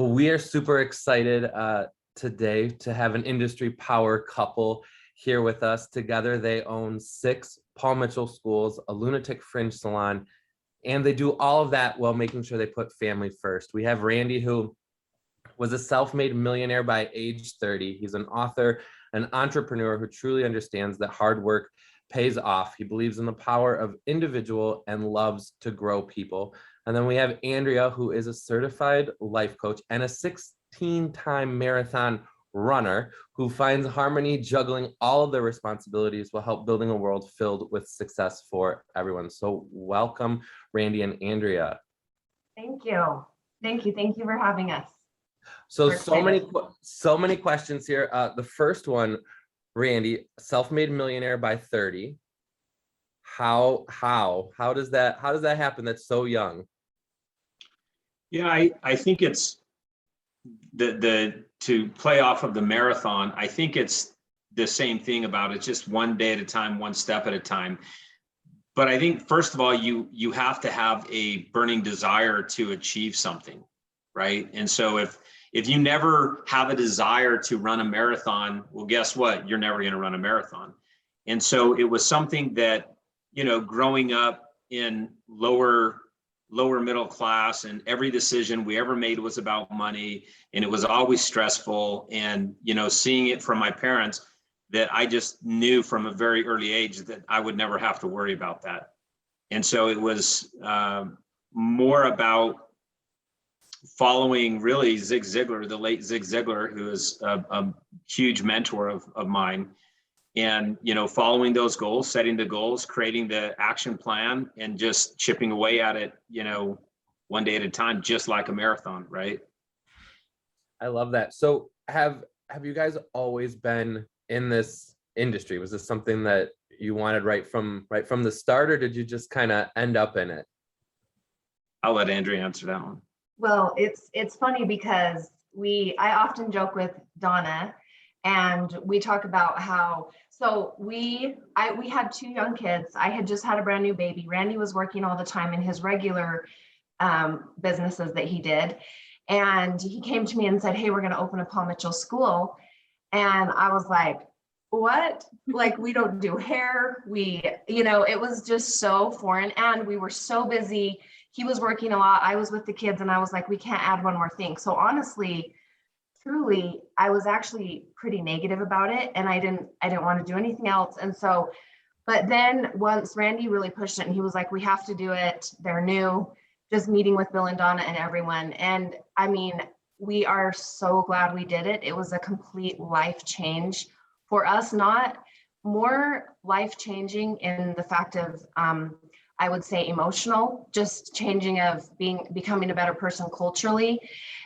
Well, we are super excited today to have an industry power couple here with us. Together, they own 6 Paul Mitchell schools, a Lunatic Fringe Salon, and they do all of that while making sure they put family first. We have Randy, who was a self-made millionaire by age 30. He's an author, an entrepreneur who truly understands that hard work pays off. He believes in the power of individual and loves to grow people. And then we have Andrea, who is a certified life coach and a 16-time marathon runner who finds harmony juggling all of their responsibilities while help building a world filled with success for everyone. So welcome, Randy and Andrea. Thank you. Thank you. Thank you for having us. So many questions here. The first one, Randy, self-made millionaire by 30. How does that happen? That's so young. Yeah, I think it's the to play off of the marathon. I think it's the same thing about it, just one day at a time, one step at a time. But I think first of all, you have to have a burning desire to achieve something, right? And so if you never have a desire to run a marathon, well, guess what? You're never going to run a marathon. And so it was something that, growing up in lower middle class, and every decision we ever made was about money, and it was always stressful. And, seeing it from my parents, that I just knew from a very early age that I would never have to worry about that. And so it was more about following really Zig Ziglar, the late Zig Ziglar, who is a huge mentor of mine, and following those goals, setting the goals, creating the action plan, and just chipping away at it, one day at a time, just like a marathon, right? I love that. So have you guys always been in this industry? Was this something that you wanted right from the start, or did you just kind of end up in it? I'll let Andrea answer that one. Well, it's funny because I often joke with Donna, and we talk about how, so we had 2 young kids. I had just had a brand new baby. Randy was working all the time in his regular businesses that he did. And he came to me and said, "Hey, we're going to open a Paul Mitchell school." And I was like, "What? Like, we don't do hair." It was just so foreign, and we were so busy. He was working a lot. I was with the kids, and I was like, we can't add one more thing. So honestly, truly, I was actually pretty negative about it, and I didn't want to do anything else. And so, but then once Randy really pushed it, and he was like, "We have to do it. They're new." Just meeting with Bill and Donna and everyone. And I mean, we are so glad we did it. It was a complete life change for us, not more life changing in the fact of, I would say emotional, just changing of becoming a better person culturally.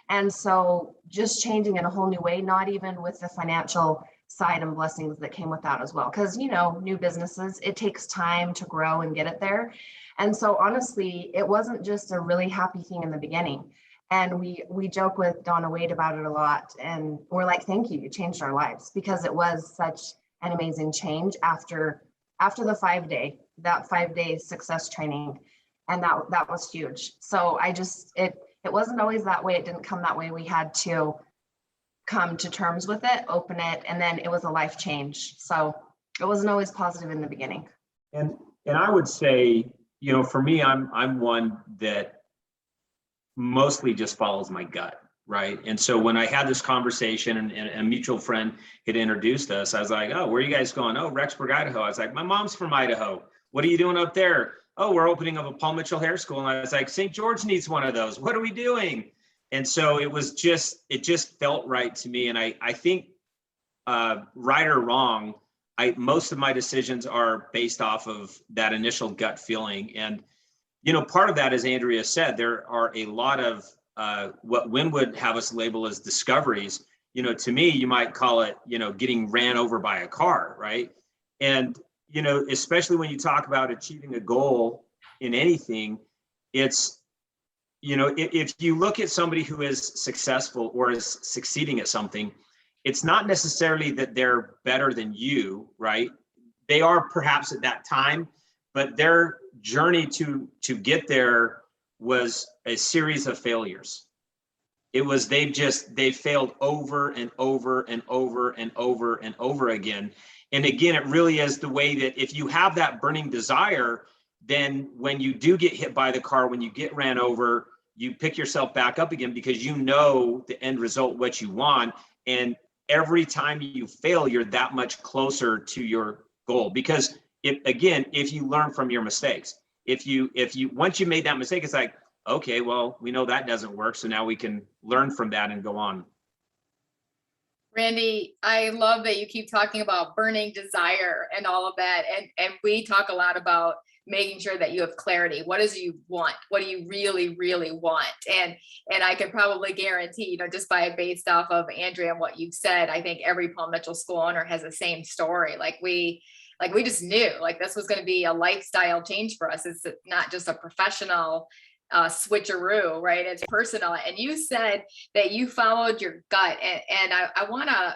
And so just changing in a whole new way, not even with the financial side and blessings that came with that as well. Because, new businesses, it takes time to grow and get it there. And so honestly, it wasn't just a really happy thing in the beginning. And we joke with Donna Wade about it a lot. And we're like, "Thank you, you changed our lives," because it was such an amazing change after the 5-day success training. And that was huge. So it wasn't always that way. It didn't come that way. We had to come to terms with it, open it, and then it was a life change. So it wasn't always positive in the beginning. And I would say, for me, I'm one that mostly just follows my gut, right? And so when I had this conversation and a mutual friend had introduced us, I was like, "Oh, where are you guys going?" "Oh, Rexburg, Idaho." I was like, "My mom's from Idaho. What are you doing up there?" "Oh, we're opening up a Paul Mitchell hair school." And I was like, "St. George needs one of those. What are we doing?" And so it just felt right to me. And I think, right or wrong, most of my decisions are based off of that initial gut feeling. And, part of that, as Andrea said, there are a lot of what Wynn would have us label as discoveries. To me, you might call it, getting ran over by a car, right? And, especially when you talk about achieving a goal in anything, it's, if you look at somebody who is successful or is succeeding at something, it's not necessarily that they're better than you, right? They are perhaps at that time, but their journey to get there was a series of failures. It was they failed over and over and over and over and over again. And again, it really is the way that if you have that burning desire, then when you do get hit by the car, when you get ran over, you pick yourself back up again because you know the end result, what you want. And every time you fail, you're that much closer to your goal. Because if you learn from your mistakes, if you once you made that mistake, it's like, okay, well, we know that doesn't work. So now we can learn from that and go on. Randy, I love that you keep talking about burning desire and all of that. And we talk a lot about making sure that you have clarity. What is you want? What do you really, really want? And I can probably guarantee, just based off of Andrea and what you've said, I think every Paul Mitchell school owner has the same story. We just knew this was going to be a lifestyle change for us. It's not just a professional switcheroo, right? It's personal. And you said that you followed your gut, and I want to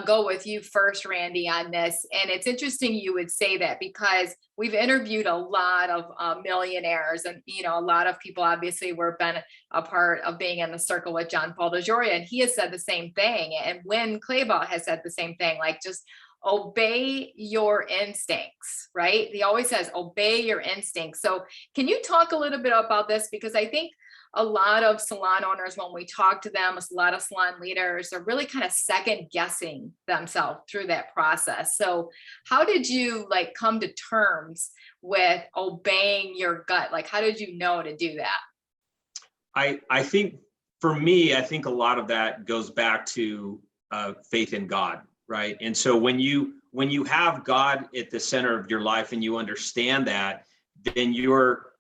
go with you first, Randy, on this. And it's interesting you would say that because we've interviewed a lot of millionaires, and a lot of people obviously were been a part of being in the circle with John Paul DeJoria, and he has said the same thing. And Win Claybaugh has said the same thing, just obey your instincts, right? He always says, obey your instincts. So can you talk a little bit about this? Because I think a lot of salon owners, when we talk to them, a lot of salon leaders are really kind of second guessing themselves through that process. So how did you come to terms with obeying your gut? How did you know to do that? I think for me, I think a lot of that goes back to faith in God. Right. And so when you have God at the center of your life and you understand that, then you're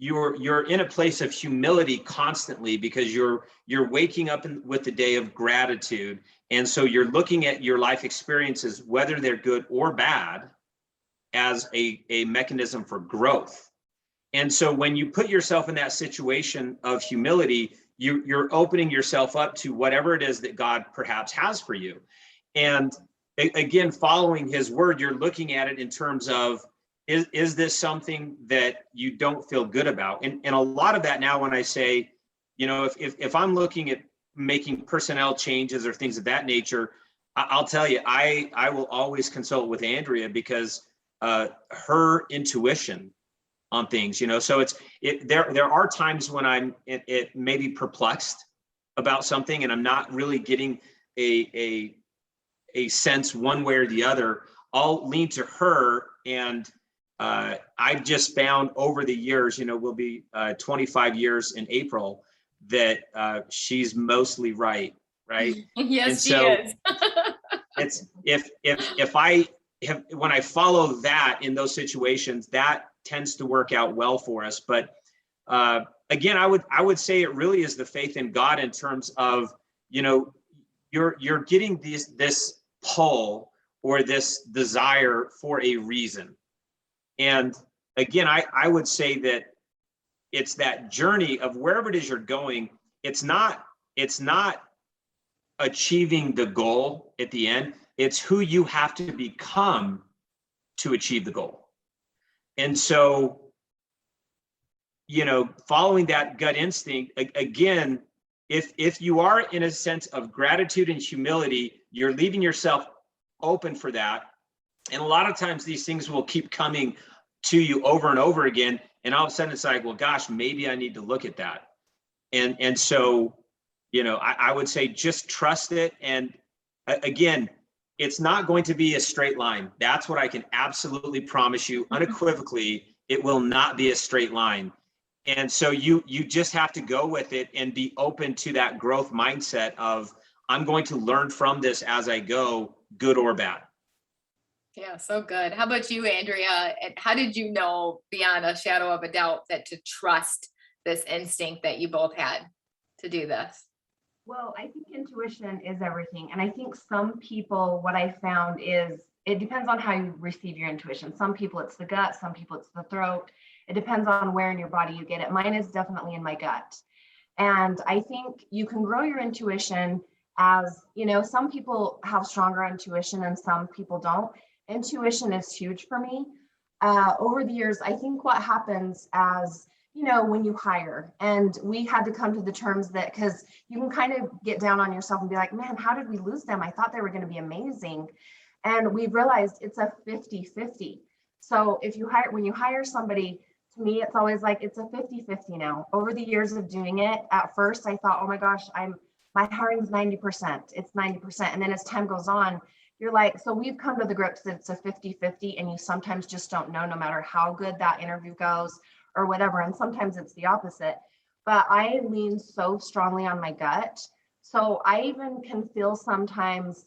in a place of humility constantly, because you're waking up with the day of gratitude. And so you're looking at your life experiences, whether they're good or bad, as a mechanism for growth. And so when you put yourself in that situation of humility, you're opening yourself up to whatever it is that God perhaps has for you. And again, following his word, you're looking at it in terms of, is this something that you don't feel good about? And a lot of that now, when I say, if I'm looking at making personnel changes or things of that nature, I'll tell you, I will always consult with Andrea, because her intuition on things, so there are times when I'm maybe perplexed about something and I'm not really getting a sense one way or the other. I'll lean to her, and I've just found over the years, we'll be 25 years in April, that she's mostly right. Yes, and so she is. It's if I have, when I follow that in those situations, that tends to work out well for us. But again, I would say it really is the faith in God, in terms of, you're getting this pull or this desire for a reason. And again, I would say that it's that journey of wherever it is you're going. It's not achieving the goal at the end. It's who you have to become to achieve the goal. And so, following that gut instinct, again, if you are in a sense of gratitude and humility, you're leaving yourself open for that. And a lot of times these things will keep coming to you over and over again. And all of a sudden it's like, well, gosh, maybe I need to look at that. And so, I would say just trust it. And again, it's not going to be a straight line. That's what I can absolutely promise you unequivocally. It will not be a straight line. And so you just have to go with it and be open to that growth mindset of, I'm going to learn from this as I go, good or bad. Yeah, so good. How about you, Andrea? And how did you know beyond a shadow of a doubt that to trust this instinct that you both had to do this? Well, I think intuition is everything. And I think some people, what I found is it depends on how you receive your intuition. Some people it's the gut, some people it's the throat. It depends on where in your body you get it. Mine is definitely in my gut. And I think you can grow your intuition as, some people have stronger intuition and some people don't. Intuition is huge for me. Over the years, I think what happens as when you hire, and we had to come to the terms that, because you can kind of get down on yourself and be like, man, how did we lose them? I thought they were going to be amazing. And we realized it's a 50-50. So when you hire somebody, to me, it's always like, it's a 50-50 now. Over the years of doing it, at first I thought, oh my gosh, my hiring's 90%, it's 90%. And then as time goes on, you're like, so we've come to the grips that it's a 50-50, and you sometimes just don't know, no matter how good that interview goes or whatever. And sometimes it's the opposite. But I lean so strongly on my gut. So I even can feel sometimes,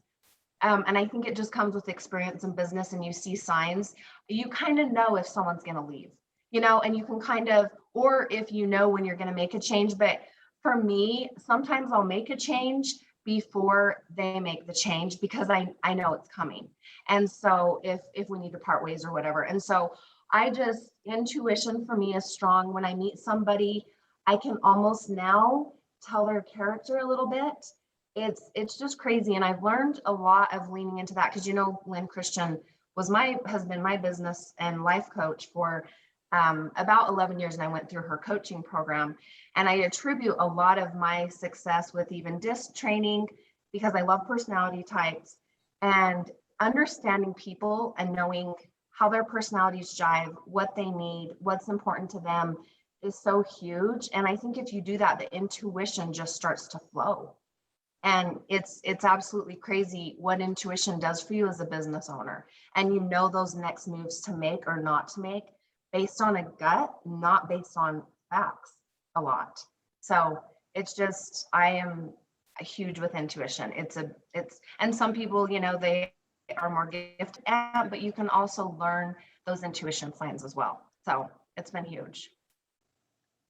and I think it just comes with experience in business, and you see signs, you kind of know if someone's going to leave, and you can kind of, or if when you're going to make a change. But for me, sometimes I'll make a change before they make the change, because I know it's coming. And so if we need to part ways or whatever. And so intuition for me is strong. When I meet somebody, I can almost now tell their character a little bit. It's just crazy. And I've learned a lot of leaning into that, because Lynn Christian has been my business and life coach for about 11 years, and I went through her coaching program. And I attribute a lot of my success with even DISC training, because I love personality types, and understanding people and knowing how their personalities jive, what they need, what's important to them is so huge. And I think if you do that, the intuition just starts to flow. And it's absolutely crazy what intuition does for you as a business owner. And those next moves to make or not to make based on a gut, not based on facts a lot. So it's just, I am huge with intuition. And some people, they are more gifted at, but you can also learn those intuition signs as well. So it's been huge.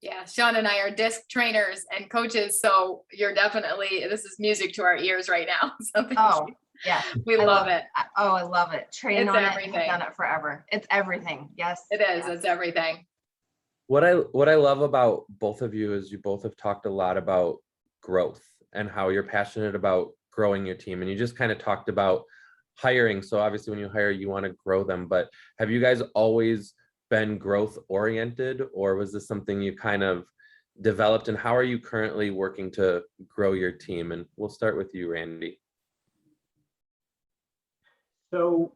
Yeah, Sean and I are DISC trainers and coaches, so this is music to our ears right now. So yeah, we love it. I love it. Train on everything. It. I've done it forever. It's everything. Yes, it is. Yes. It's everything. What I love about both of you is you both have talked a lot about growth and how you're passionate about growing your team. And you just kind of talked about hiring. So obviously when you hire, you want to grow them, but have you guys always been growth oriented, or was this something you kind of developed? And how are you currently working to grow your team? And we'll start with you, Randy. So,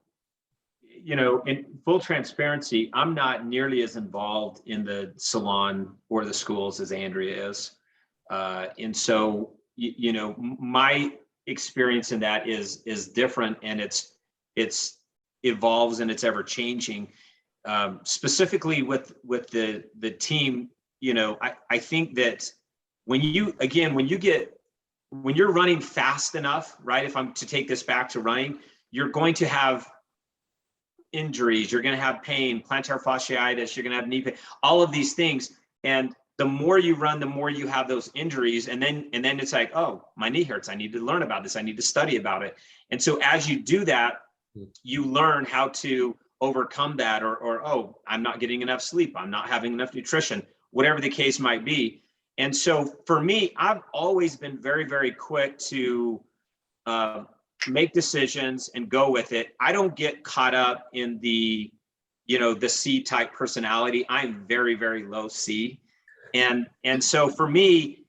in full transparency, I'm not nearly as involved in the salon or the schools as Andrea is. And so, my experience in that is different, and it's evolves and it's ever changing. Specifically with the team, I think that when you're running fast enough, right? If I'm to take this back to running, you're going to have injuries, you're going to have pain, plantar fasciitis, you're going to have knee pain, all of these things. And the more you run, the more you have those injuries. And then it's like, oh, my knee hurts. I need to learn about this. I need to study about it. And so as you do that, you learn how to overcome that, or oh, I'm not getting enough sleep, I'm not having enough nutrition, whatever the case might be. And so for me, I've always been very, very quick to make decisions and go with it. I don't get caught up in the C type personality. I'm very, very low C. And so for me,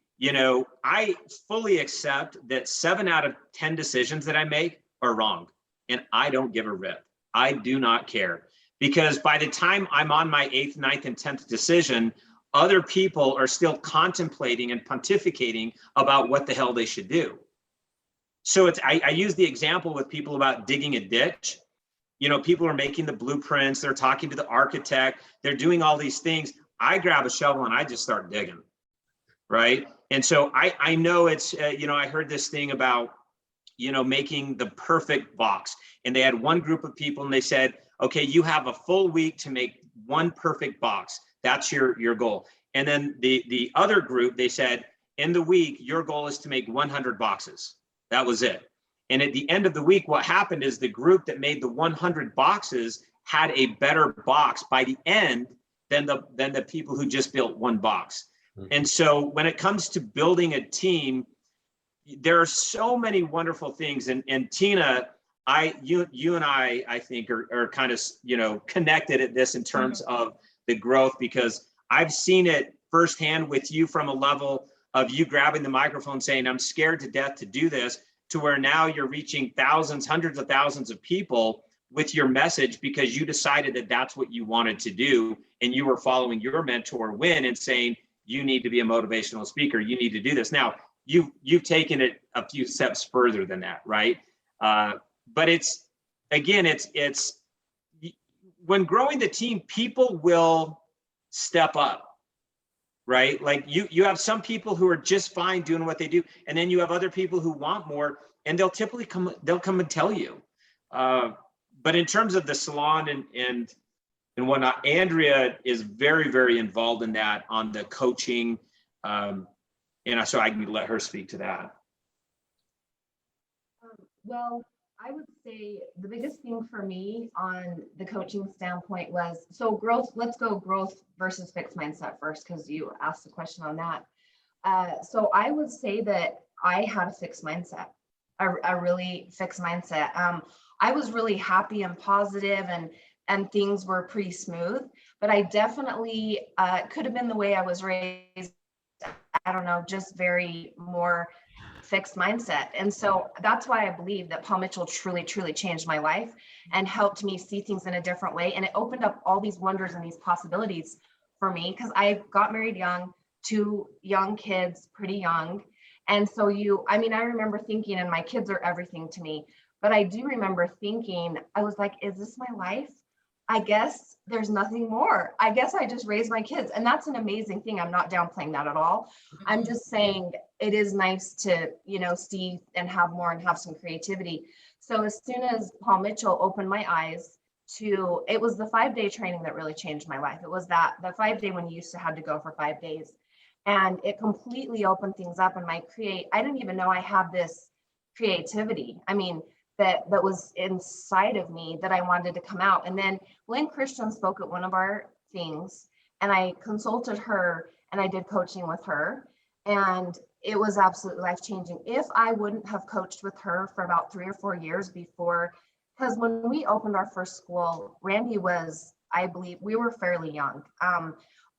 I fully accept that 7 out of 10 decisions that I make are wrong, and I don't give a rip. I do not care, because by the time I'm on my 8th, 9th, and 10th decision, other people are still contemplating and pontificating about what the hell they should do. So I use the example with people about digging a ditch. People are making the blueprints, they're talking to the architect, they're doing all these things. I grab a shovel and I just start digging, right? And so I know it's, I heard this thing about, making the perfect box. And they had one group of people and they said, okay, you have a full week to make one perfect box. That's your goal. And then the other group, they said, in the week, your goal is to make 100 boxes. That was it. And at the end of the week, what happened is the group that made the 100 boxes had a better box by the end than the people who just built one box. Mm-hmm. And so when it comes to building a team, there are so many wonderful things. And Tina, you and I think are kind of, connected at this in terms of the growth, because I've seen it firsthand with you from a level of you grabbing the microphone saying, I'm scared to death to do this, to where now you're reaching thousands, hundreds of thousands of people with your message because you decided that that's what you wanted to do. And you were following your mentor, Win, and saying, you need to be a motivational speaker. You need to do this. Now, you've taken it a few steps further than that, right? But it's, again, it's when growing the team, people will step up. Right? Like you have some people who are just fine doing what they do. And then you have other people who want more, and they'll typically come and tell you. But in terms of the salon and whatnot, Andrea is very, very involved in that on the coaching. And so I can let her speak to that. Well, I would say the biggest thing for me on the coaching standpoint was, so growth, let's go growth versus fixed mindset first, because you asked the question on that. So I would say that I had a fixed mindset, a really fixed mindset. I was really happy and positive, and things were pretty smooth, but I definitely could have been the way I was raised. I don't know, just very more fixed mindset. And so that's why I believe that Paul Mitchell truly, truly changed my life and helped me see things in a different way. And it opened up all these wonders and these possibilities for me, because I got married young, 2 young kids, pretty young. And so I remember thinking, and my kids are everything to me, but I do remember thinking, I was like, is this my life? I guess there's nothing more. I guess I just raised my kids. And that's an amazing thing. I'm not downplaying that at all. I'm just saying it is nice to, see and have more and have some creativity. So as soon as Paul Mitchell opened my eyes to, it was the 5-day training that really changed my life. It was the 5-day when you used to have to go for 5 days. And it completely opened things up. And I didn't even know I had this creativity. That was inside of me that I wanted to come out. And then Lynn Christian spoke at one of our things, and I consulted her and I did coaching with her, and it was absolutely life-changing. If I wouldn't have coached with her for about 3 or 4 years before, because when we opened our first school, Randy was, I believe, we were fairly young.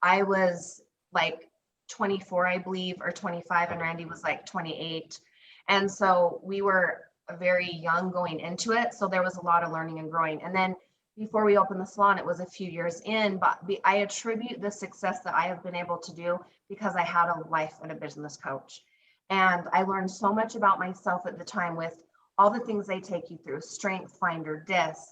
I was like 24, I believe, or 25, and Randy was like 28. And so we were very young going into it. So there was a lot of learning and growing. And then before we opened the salon, it was a few years in, but I attribute the success that I have been able to do because I had a life and a business coach. And I learned so much about myself at the time with all the things they take you through, strength finder, disc.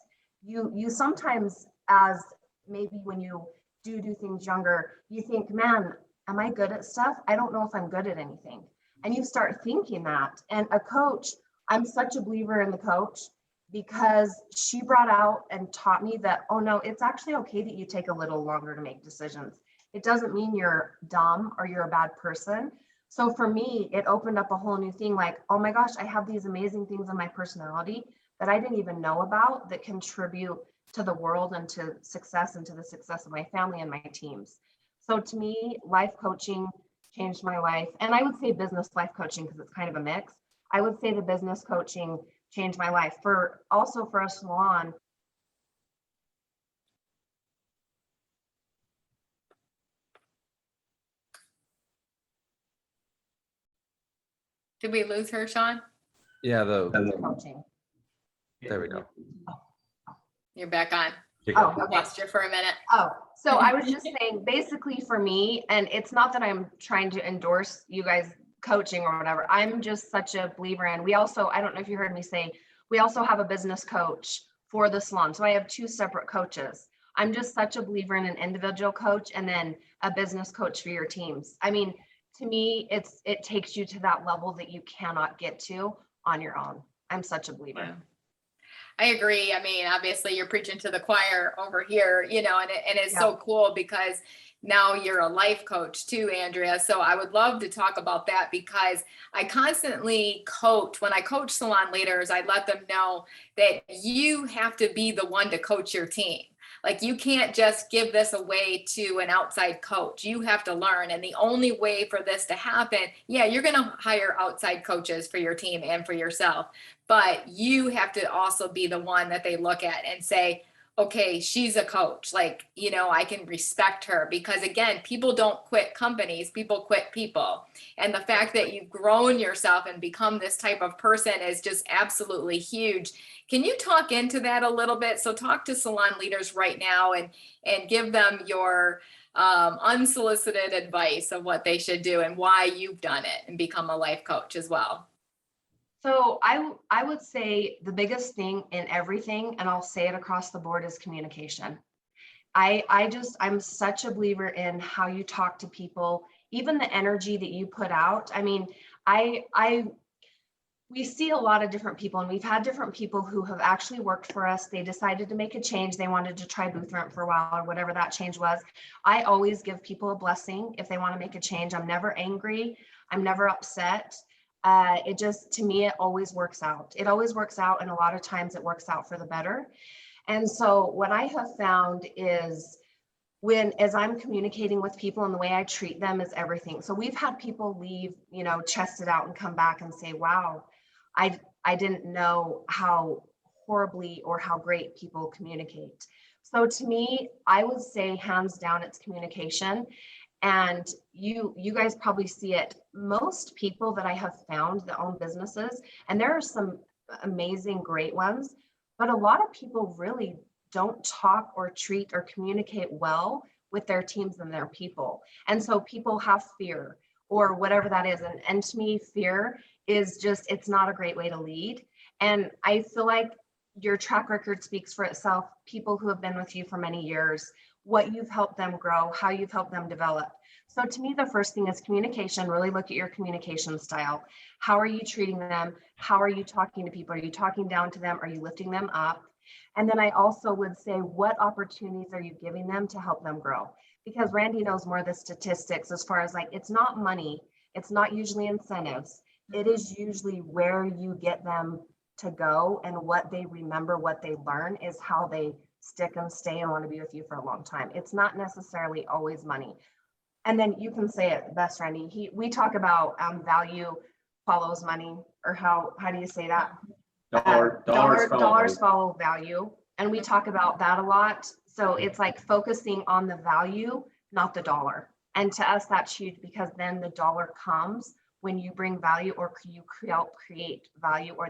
You sometimes, as maybe when you do things younger, you think, man, am I good at stuff? I don't know if I'm good at anything. And you start thinking that. And a coach, I'm such a believer in the coach because she brought out and taught me that, oh no, it's actually okay that you take a little longer to make decisions. It doesn't mean you're dumb or you're a bad person. So for me, it opened up a whole new thing, like, oh my gosh, I have these amazing things in my personality that I didn't even know about that contribute to the world and to success and to the success of my family and my teams. So to me, life coaching changed my life. And I would say business life coaching because it's kind of a mix. I would say the business coaching changed my life. For a salon. Did we lose her, Sean? Yeah, Coaching. there we go. You're back on. Oh, I lost you for a minute. Oh, so I was just saying, basically for me, and it's not that I'm trying to endorse you guys coaching or whatever. I'm just such a believer in, we also, I don't know if you heard me say, we also have a business coach for the salon. So I have 2 separate coaches. I'm just such a believer in an individual coach and then a business coach for your teams. To me, it takes you to that level that you cannot get to on your own. I'm such a believer. Yeah. I agree. Obviously you're preaching to the choir over here, and it's so cool because now you're a life coach too, Andrea. So I would love to talk about that because I constantly coach. When I coach salon leaders, I let them know that you have to be the one to coach your team. Like you can't just give this away to an outside coach. You have to learn. And the only way for this to happen, you're going to hire outside coaches for your team and for yourself. But you have to also be the one that they look at and say, okay, she's a coach. Like, you know, I can respect her, because again, people don't quit companies, people quit people. And the fact that you've grown yourself and become this type of person is just absolutely huge. Can you talk into that a little bit? So talk to salon leaders right now and give them your unsolicited advice of what they should do and why you've done it and become a life coach as well. So I would say the biggest thing in everything, and I'll say it across the board, is communication. I'm such a believer in how you talk to people, even the energy that you put out. I mean, we see a lot of different people, and we've had different people who have actually worked for us. They decided to make a change. They wanted to try booth rent for a while, or whatever that change was. I always give people a blessing if they want to make a change. I'm never angry. I'm never upset. It just, to me, it always works out. It always works out. And a lot of times it works out for the better. And so what I have found is as I'm communicating with people, and the way I treat them is everything. So we've had people leave, you know, chest it out and come back and say, wow, I didn't know how horribly or how great people communicate. So to me, I would say hands down, it's communication. And you guys probably see it. Most people that I have found that own businesses, and there are some amazing, great ones, but a lot of people really don't talk or treat or communicate well with their teams and their people. And so people have fear or whatever that is. And to me, fear is just, it's not a great way to lead. And I feel like your track record speaks for itself. People who have been with you for many years, what you've helped them grow, how you've helped them develop. So to me, the first thing is communication. Really look at your communication style. How are you treating them? How are you talking to people? Are you talking down to them? Are you lifting them up? And then I also would say, what opportunities are you giving them to help them grow? Because Randy knows more of the statistics as far as, like, it's not money. It's not usually incentives. It is usually where you get them to go, and what they remember, what they learn is how they stick and stay and want to be with you for a long time. It's not necessarily always money. And then you can say it best, Randy. We talk about value follows money, or how do you say that? Dollars follow value. And we talk about that a lot. So it's like focusing on the value, not the dollar. And to us, that's huge, because then the dollar comes when you bring value, or you help create value, or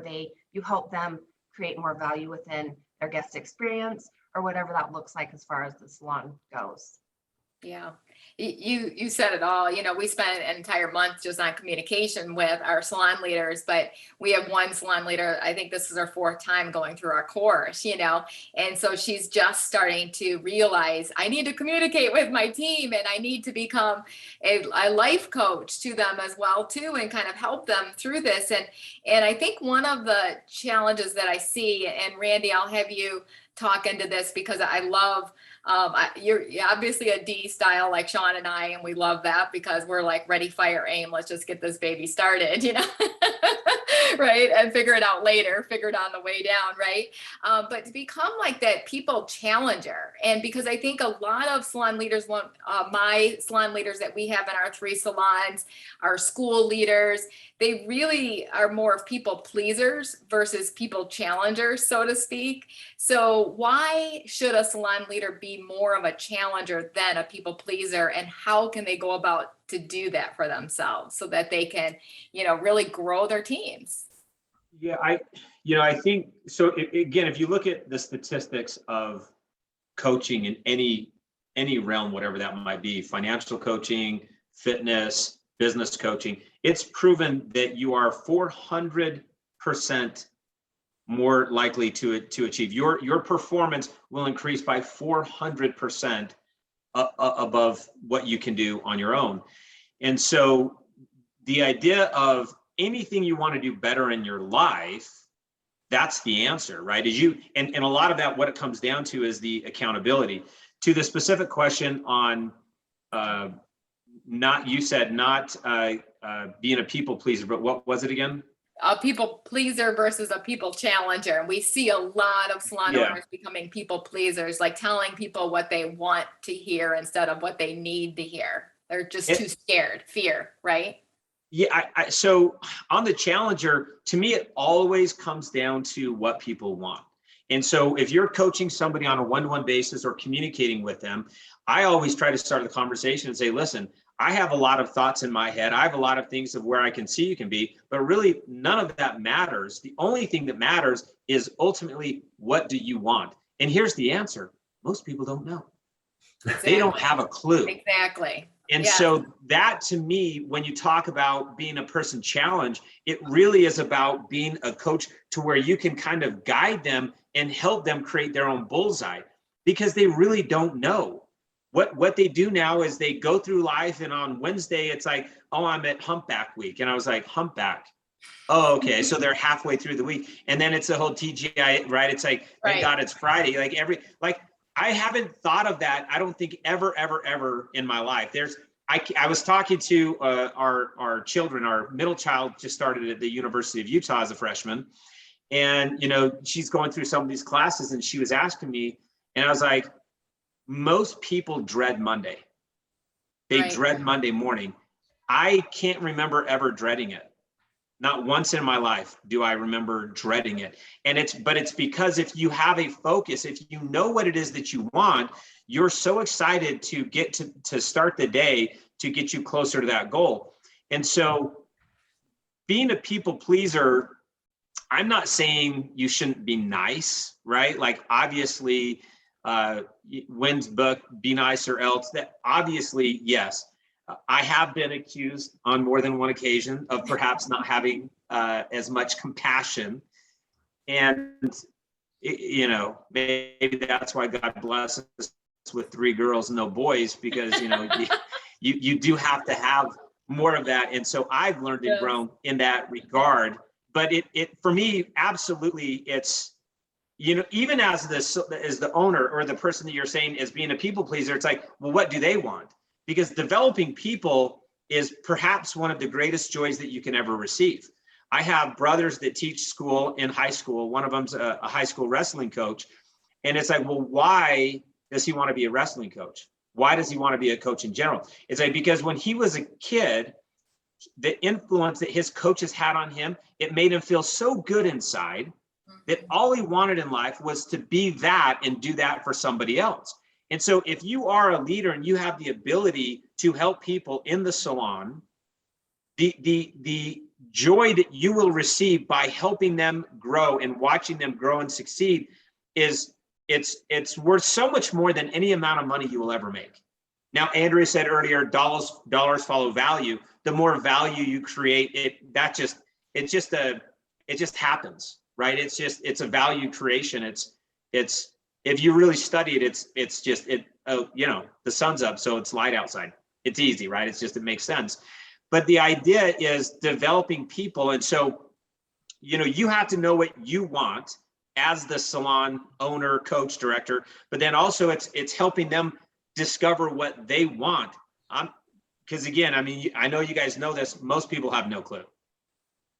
you help them create more value within their guest experience, or whatever that looks like as far as the salon goes. Yeah, you said it all. You know, we spent an entire month just on communication with our salon leaders, but we have one salon leader, I think this is her 4th time going through our course, you know, and so she's just starting to realize, I need to communicate with my team, and I need to become a life coach to them as well too, and kind of help them through this. And I think one of the challenges that I see, and Randy, I'll have you talk into this, because I love, you're obviously a D style like Sean and I, and we love that because we're like ready, fire, aim. Let's just get this baby started, you know, right? And figure it out later, figure it on the way down, right? But to become like that people challenger. And because I think a lot of salon leaders want, my salon leaders that we have in our 3 salons, our school leaders, they really are more of people pleasers versus people challengers, so to speak. So why should a salon leader be more of a challenger than a people pleaser, and how can they go about to do that for themselves so that they can, you know, really grow their teams? Yeah, I think so. Again, if you look at the statistics of coaching in any realm, whatever that might be, financial coaching, fitness, business coaching, it's proven that you are 400% more likely to achieve. Your performance will increase by 400% above what you can do on your own. And so the idea of anything you want to do better in your life, that's the answer, right? And a lot of that, what it comes down to is the accountability. To the specific question on not being a people pleaser, but what was it again? A people pleaser versus a people challenger. And we see a lot of salon owners becoming people pleasers, like telling people what they want to hear instead of what they need to hear. They're just too scared, fear, right? Yeah, so on the challenger, to me, it always comes down to what people want. And so if you're coaching somebody on a one-to-one basis or communicating with them, I always try to start the conversation and say, listen, I have a lot of thoughts in my head. I have a lot of things of where I can see you can be, but really none of that matters. The only thing that matters is ultimately, what do you want? And here's the answer. Most people don't know. Exactly. They don't have a clue. Exactly. And Yeah. so that, to me, when you talk about being a person challenged, it really is about being a coach to where you can kind of guide them and help them create their own bullseye, because they really don't know. What they do now is they go through life, and on Wednesday, it's like, oh, I'm at humpback week. And I was like, humpback. Oh, okay. So they're halfway through the week. And then it's the whole TGI, right? It's like, thank God it's Friday. Like I haven't thought of that. I don't think ever in my life. I was talking to our children. Our middle child just started at the University of Utah as a freshman. And, she's going through some of these classes, and she was asking me, and I was like, most people dread Monday. They dread Monday morning. I can't remember ever dreading it. Not once in my life do I remember dreading it. But it's because if you have a focus, if you know what it is that you want, you're so excited to get to start the day to get you closer to that goal. And so being a people pleaser, I'm not saying you shouldn't be nice, right? Like, obviously, Wynn's book, Be Nice or Else, that obviously, yes. I have been accused on more than one occasion of perhaps not having as much compassion. And, maybe that's why God blesses us with 3 girls and no boys, because, you do have to have more of that. And so I've learned and grown in that regard. But it for me, absolutely, it's, even as the owner or the person that you're saying is being a people pleaser, it's like, well, what do they want? Because developing people is perhaps one of the greatest joys that you can ever receive. I have brothers that teach school in high school. One of them's a high school wrestling coach. And it's like, well, why does he want to be a wrestling coach? Why does he want to be a coach in general? It's like, because when he was a kid, the influence that his coaches had on him, it made him feel so good inside that all he wanted in life was to be that and do that for somebody else. And so if you are a leader and you have the ability to help people in the salon, the joy that you will receive by helping them grow and watching them grow and succeed it's worth so much more than any amount of money you will ever make. Now, Andrea said earlier, dollars follow value. The more value you create, it just happens, right? It's a value creation. It's if you really study it, the sun's up, so it's light outside. It's easy, right? It makes sense. But the idea is developing people. And so, you have to know what you want as the salon owner, coach, director, but then also it's helping them discover what they want. Because again, I know you guys know this, most people have no clue.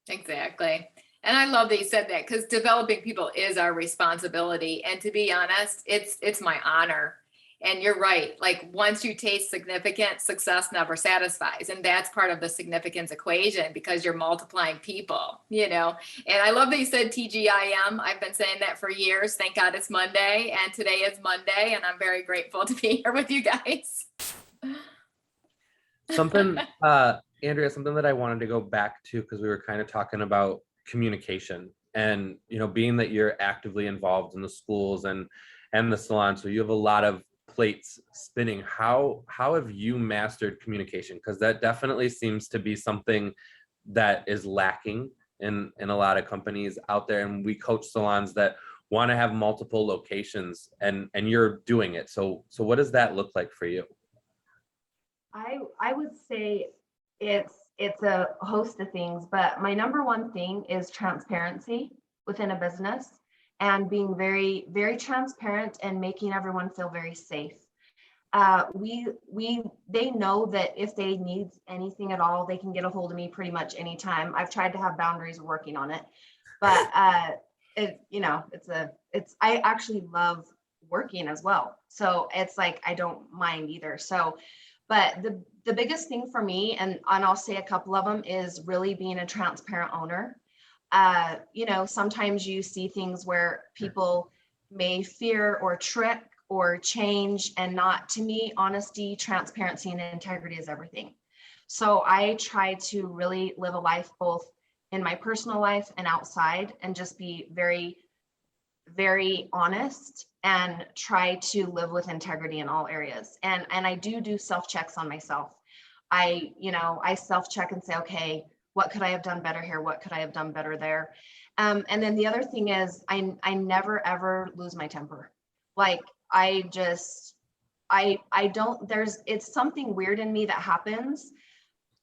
Exactly. And I love that you said that, because developing people is our responsibility. And to be honest, it's my honor. And you're right. Like, once you taste significance, success never satisfies. And that's part of the significance equation, because you're multiplying people, And I love that you said TGIM. I've been saying that for years. Thank God it's Monday. And today is Monday. And I'm very grateful to be here with you guys. Something, Andrea, something that I wanted to go back to, because we were kind of talking about communication and, being that you're actively involved in the schools and the salon. So you have a lot of plates spinning. How have you mastered communication? Because that definitely seems to be something that is lacking in a lot of companies out there. And we coach salons that want to have multiple locations, and you're doing it. So what does that look like for you? I would say it's a host of things, but my number one thing is transparency within a business, and being very, very transparent and making everyone feel very safe. They know that if they need anything at all, they can get a hold of me pretty much anytime. I've tried to have boundaries, working on it, but I actually love working as well. So it's like, I don't mind either. So, but the biggest thing for me, and I'll say a couple of them, is really being a transparent owner. Sometimes you see things where people may fear or trick or change, and not. To me, honesty, transparency, and integrity is everything. So I try to really live a life both in my personal life and outside, and just be very, very honest, and try to live with integrity in all areas. And I do self-checks on myself. I self-check and say, okay, what could I have done better here? What could I have done better there? And then the other thing is, I never ever lose my temper. Like, I don't, it's something weird in me that happens.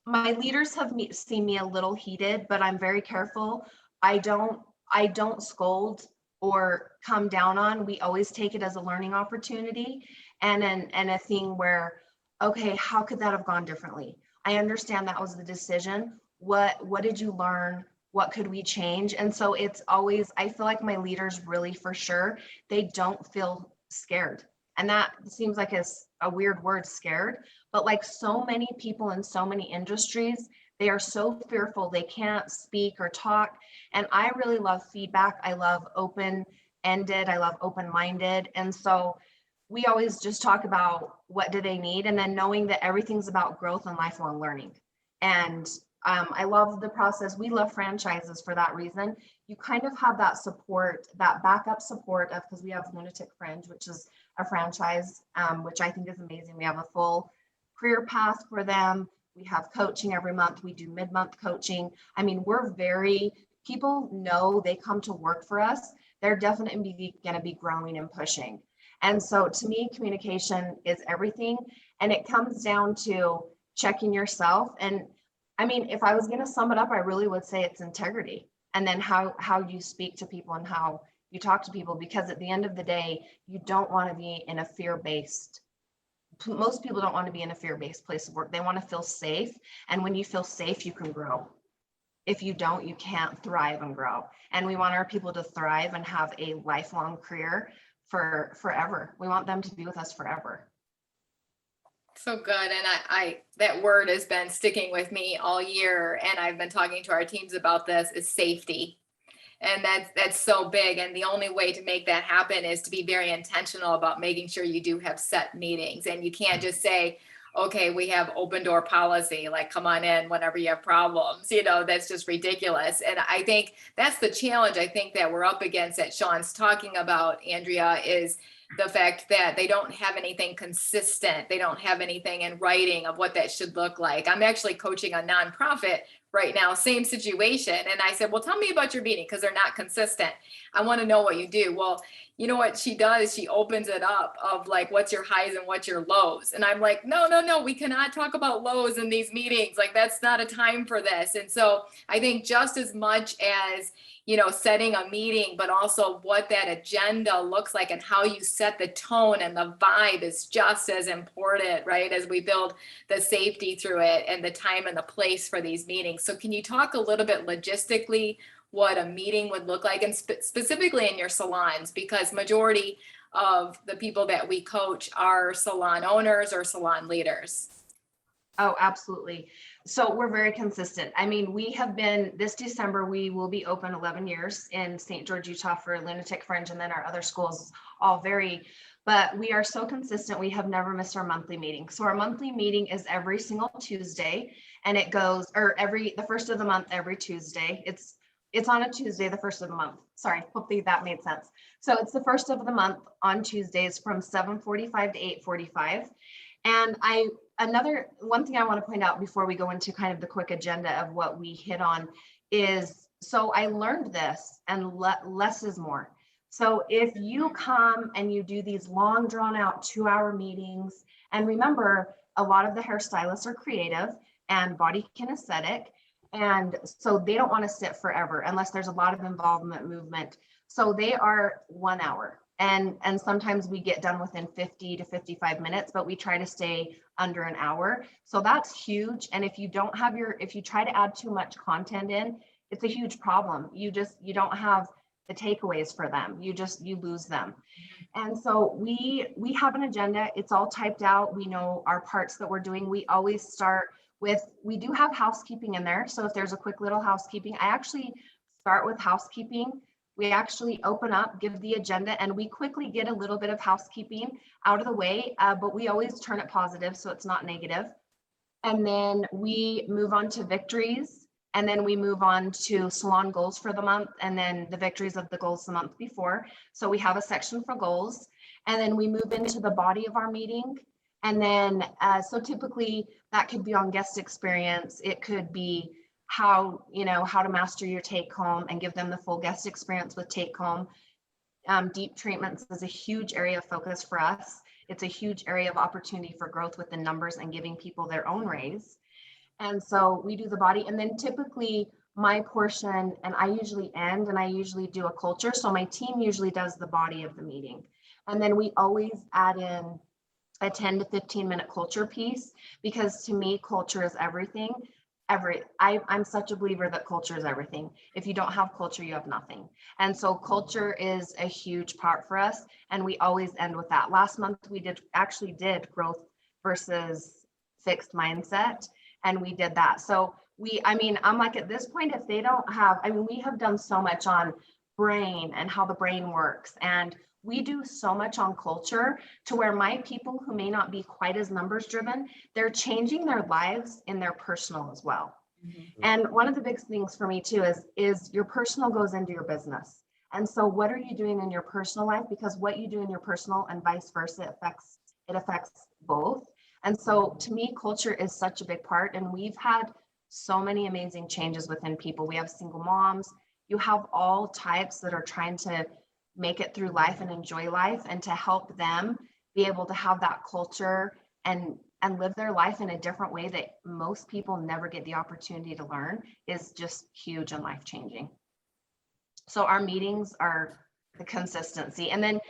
My leaders have seen me a little heated, but I'm very careful. I don't scold or come down on. We always take it as a learning opportunity, and a thing where, okay, how could that have gone differently? I understand that was the decision. What did you learn? What could we change? And so it's always, I feel like my leaders really, for sure, they don't feel scared. And that seems like a weird word, scared, but like so many people in so many industries, they are so fearful, they can't speak or talk. And I really love feedback. I love open-ended, I love open-minded. And so we always just talk about what do they need, and then knowing that everything's about growth and lifelong learning. And I love the process. We love franchises for that reason. You kind of have that support, that backup support of, because we have Lunatic Fringe, which is a franchise, which I think is amazing. We have a full career path for them. We have coaching every month. We do mid-month coaching. I mean, people know they come to work for us, they're definitely going to be growing and pushing. And so to me, communication is everything. And it comes down to checking yourself. And I mean, if I was going to sum it up, I really would say it's integrity. And then how you speak to people and how you talk to people, because at the end of the day, you don't want to be in a fear-based, most people don't want to be in a fear-based place of work. They want to feel safe. And when you feel safe, you can grow. If you don't, you can't thrive and grow. And we want our people to thrive and have a lifelong career for forever. We want them to be with us forever. So good. And I that word has been sticking with me all year. And I've been talking to our teams about this, is safety. And that's so big. And the only way to make that happen is to be very intentional about making sure you do have set meetings. And you can't just say, okay, we have open door policy, like come on in whenever you have problems. That's just ridiculous. And I think that's the challenge I think that we're up against, that Sean's talking about, Andrea, is the fact that they don't have anything consistent. They don't have anything in writing of what that should look like. I'm actually coaching a nonprofit right now, same situation. And I said, well, tell me about your meeting, because they're not consistent. I want to know what you do. Well, you know what she does? She opens it up of like, what's your highs and what's your lows? And I'm like, no, we cannot talk about lows in these meetings. Like, that's not a time for this. And so I think just as much as, setting a meeting, but also what that agenda looks like and how you set the tone and the vibe is just as important, right? As we build the safety through it and the time and the place for these meetings. So can you talk a little bit logistically what a meeting would look like, and specifically in your salons, because majority of the people that we coach are salon owners or salon leaders? Oh, absolutely. So we're very consistent. I mean, we have been, this December, we will be open 11 years in St. George, Utah for Lunatic Fringe, and then our other schools all vary, but we are so consistent. We have never missed our monthly meeting. So our monthly meeting is every single Tuesday, and it goes, or the first of the month, every Tuesday. It's on a Tuesday, the first of the month. Sorry, hopefully that made sense. So it's the first of the month on Tuesdays from 7:45 to 8:45. And one thing I want to point out before we go into kind of the quick agenda of what we hit on is, so I learned this, and less is more. So if you come and you do these long drawn out 2-hour meetings, and remember, a lot of the hairstylists are creative and body kinesthetic, and so they don't want to sit forever unless there's a lot of involvement, movement. So they are 1 hour. And sometimes we get done within 50 to 55 minutes, but we try to stay under an hour. So that's huge. And if you try to add too much content in, it's a huge problem. You don't have the takeaways for them. You lose them. And so we have an agenda. It's all typed out. We know our parts that we're doing. We always start with, we do have housekeeping in there. So if there's a quick little housekeeping, I actually start with housekeeping we actually open up, give the agenda, and we quickly get a little bit of housekeeping out of the way, but we always turn it positive so it's not negative. And then we move on to victories, and then we move on to salon goals for the month, and then the victories of the goals the month before. So we have a section for goals, and then we move into the body of our meeting. And then, so typically that could be on guest experience. It could be how to master your take home and give them the full guest experience with take home. Deep treatments is a huge area of focus for us. It's a huge area of opportunity for growth within numbers and giving people their own raise. And so we do the body, and then typically my portion, and I usually end, and I usually do a culture. So my team usually does the body of the meeting. And then we always add in a 10 to 15 minute culture piece, because to me, culture is everything. I'm such a believer that culture is everything. If you don't have culture, you have nothing. And so culture is a huge part for us. And we always end with that. Last month, we actually did growth versus fixed mindset. And we did that. So I'm like, at this point, if they don't have, we have done so much on brain and how the brain works. And we do so much on culture to where my people who may not be quite as numbers driven, they're changing their lives in their personal as well. Mm-hmm. And one of the big things for me too is your personal goes into your business. And so what are you doing in your personal life? Because what you do in your personal and vice versa it affects both. And so to me, culture is such a big part. And we've had so many amazing changes within people. We have single moms, you have all types that are trying to make it through life and enjoy life, and to help them be able to have that culture and live their life in a different way that most people never get the opportunity to learn is just huge and life-changing. So our meetings are the consistency. And then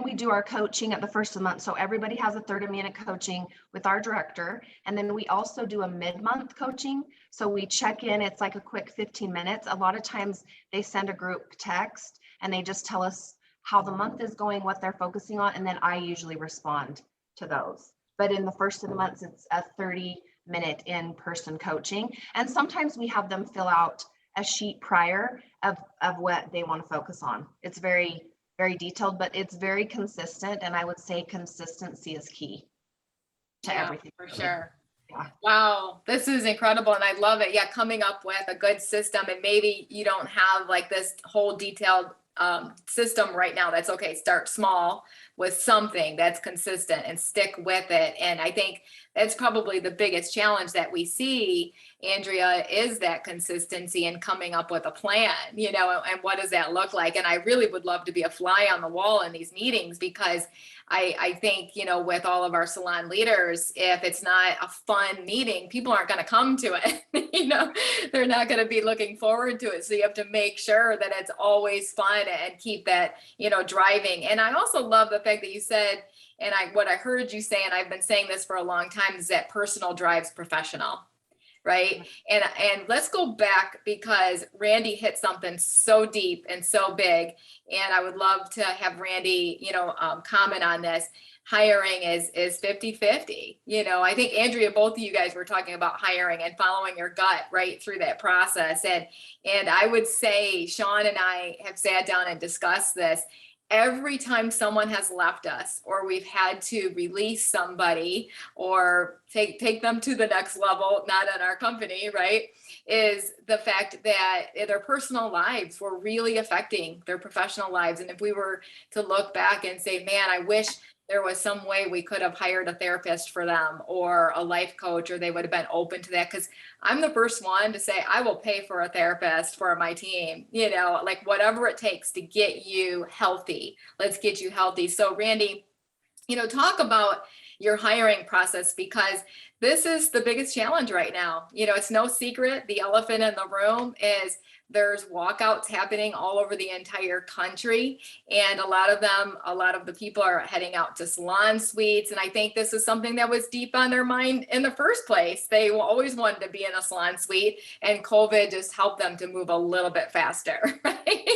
we do our coaching at the first of the month. So everybody has a 30-minute coaching with our director. And then we also do a mid-month coaching. So we check in, it's like a quick 15 minutes. A lot of times they send a group text and they just tell us how the month is going, what they're focusing on. And then I usually respond to those. But in the first of the month, it's a 30-minute in-person coaching. And sometimes we have them fill out a sheet prior of what they want to focus on. It's very, very detailed, but it's very consistent. And I would say consistency is key to everything. For sure. Yeah. Wow, this is incredible. And I love it. Yeah, coming up with a good system, and maybe you don't have like this whole detailed system right now. That's okay. Start small with something that's consistent and stick with it. And I think that's probably the biggest challenge that we see, Andrea, is that consistency and coming up with a plan, and what does that look like? And I really would love to be a fly on the wall in these meetings, because I think, with all of our salon leaders, if it's not a fun meeting, people aren't going to come to it. They're not going to be looking forward to it. So you have to make sure that it's always fun and keep that, driving. And I also love the fact that you said, and what I heard you say, and I've been saying this for a long time, is that personal drives professional. Right. And let's go back, because Randy hit something so deep and so big. And I would love to have Randy, comment on this. Hiring is 50-50. I think Andrea, both of you guys were talking about hiring and following your gut right through that process. And I would say Sean and I have sat down and discussed this. Every time someone has left us, or we've had to release somebody or take them to the next level, not in our company, right, is the fact that their personal lives were really affecting their professional lives. And if we were to look back and say, man, I wish there was some way we could have hired a therapist for them or a life coach, or they would have been open to that. Because I'm the first one to say, I will pay for a therapist for my team, like whatever it takes to get you healthy. Let's get you healthy. So Randy, talk about your hiring process, because this is the biggest challenge right now. It's no secret. The elephant in the room is there's walkouts happening all over the entire country. And a lot of the people are heading out to salon suites. And I think this is something that was deep on their mind in the first place. They always wanted to be in a salon suite, and COVID just helped them to move a little bit faster right,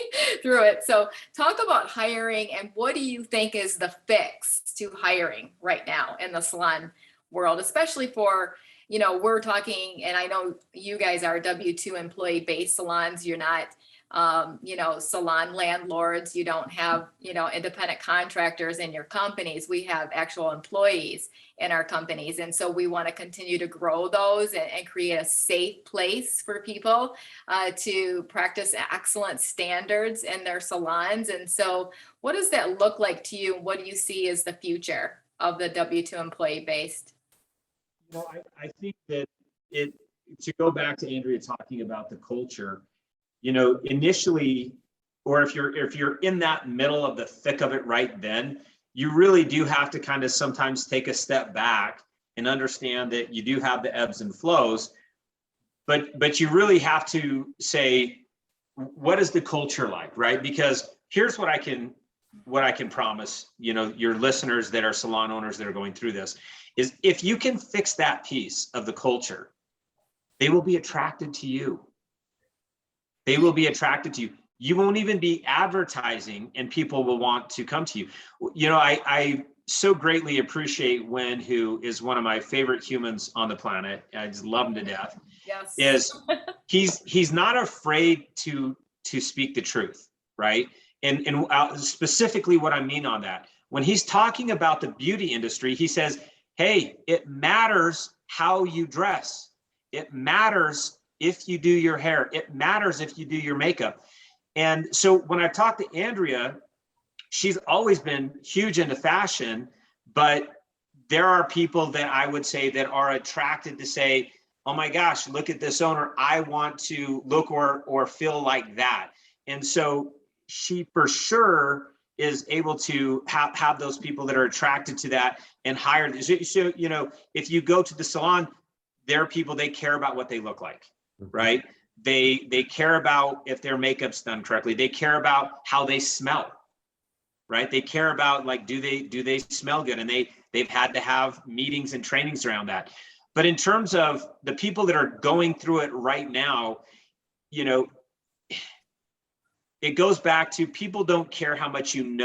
through it. So talk about hiring, and what do you think is the fix to hiring right now in the salon world, especially for, we're talking, and I know you guys are W-2 employee-based salons. You're not salon landlords. You don't have, independent contractors in your companies. We have actual employees in our companies. And so we want to continue to grow those and create a safe place for people to practice excellent standards in their salons. And so what does that look like to you? What do you see as the future of the W-2 employee based? I think that to go back to Andrea talking about the culture, initially, or if you're in that middle of the thick of it right then, you really do have to kind of sometimes take a step back and understand that you do have the ebbs and flows, but you really have to say, what is the culture like, right? Because here's what I can promise, your listeners that are salon owners that are going through this, is if you can fix that piece of the culture, they will be attracted to you. They will be attracted to you. You won't even be advertising and people will want to come to you. I so greatly appreciate Wen, who is one of my favorite humans on the planet. I just love him to death. Yes. He's not afraid to speak the truth, right? And specifically what I mean on that, when he's talking about the beauty industry, he says, hey, it matters how you dress. It matters if you do your hair. It matters if you do your makeup. And so when I talked to Andrea, she's always been huge into fashion, but there are people that I would say that are attracted to say, oh my gosh, look at this owner. I want to look or feel like that. And so she for sure is able to have those people that are attracted to that and hire. So, if you go to the salon, there are people, they care about what they look like, right? They care about if their makeup's done correctly. They care about how they smell, right? They care about, like, do they smell good? And they've had to have meetings and trainings around that. But in terms of the people that are going through it right now, it goes back to people don't care how much people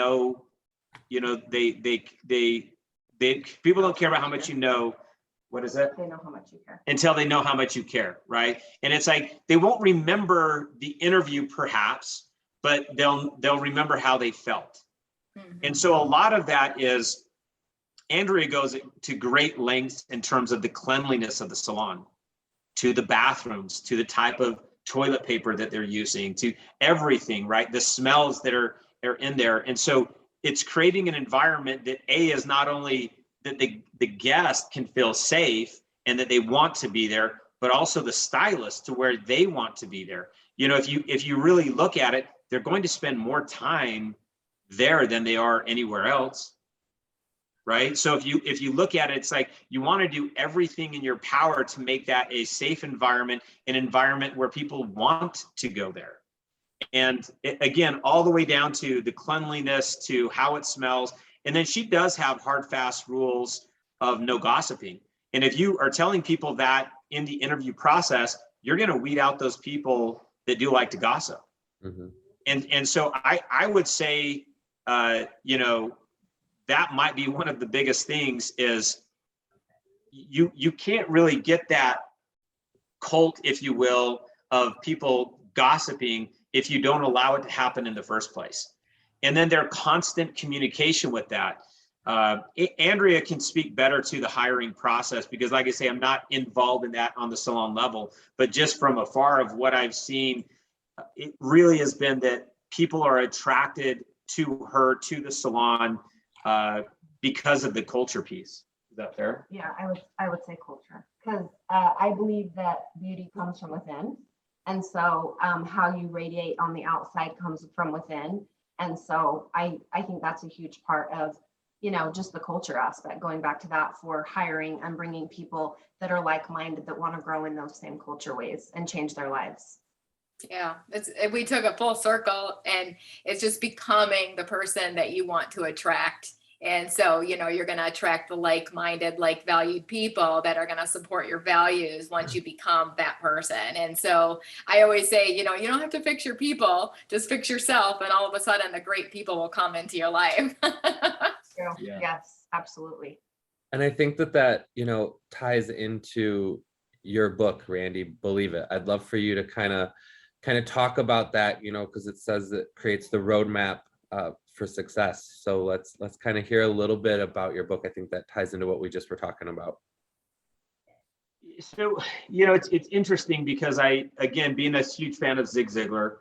don't care about how much what is it? They know how much you care. Until they know how much you care, right? And it's like, they won't remember the interview perhaps, but they'll remember how they felt. Mm-hmm. And so a lot of that is, Andrea goes to great lengths in terms of the cleanliness of the salon, to the bathrooms, to the type of toilet paper that they're using, to everything, right? The smells that are in there. And so it's creating an environment that is not only that the guest can feel safe and that they want to be there, but also the stylist to where they want to be there. If you really look at it, they're going to spend more time there than they are anywhere else, right? So if you look at it, it's like you want to do everything in your power to make that a safe environment, an environment where people want to go there. And again, all the way down to the cleanliness, to how it smells. And then she does have hard, fast rules of no gossiping. And if you are telling people that in the interview process, you're going to weed out those people that do like to gossip. Mm-hmm. And so I would say, that might be one of the biggest things is you can't really get that cult, if you will, of people gossiping if you don't allow it to happen in the first place. And then their constant communication with that. Andrea can speak better to the hiring process because, like I say, I'm not involved in that on the salon level, but just from afar of what I've seen, it really has been that people are attracted to her, to the salon, because of the culture piece. Is that fair? Yeah, I would say culture, because I believe that beauty comes from within. And so how you radiate on the outside comes from within. And so I think that's a huge part of, just the culture aspect, going back to that for hiring and bringing people that are like-minded, that want to grow in those same culture ways and change their lives. Yeah, we took a full circle, and it's just becoming the person that you want to attract. And so, you're going to attract the like-minded, like-valued people that are going to support your values once you become that person. And so I always say, you don't have to fix your people, just fix yourself. And all of a sudden the great people will come into your life. Yeah. Yes, absolutely. And I think that, ties into your book, Randy, Believe It. I'd love for you to kind of kind of talk about that, because it says it creates the roadmap for success. So let's kind of hear a little bit about your book. I think that ties into what we just were talking about. So, it's interesting because again, being a huge fan of Zig Ziglar,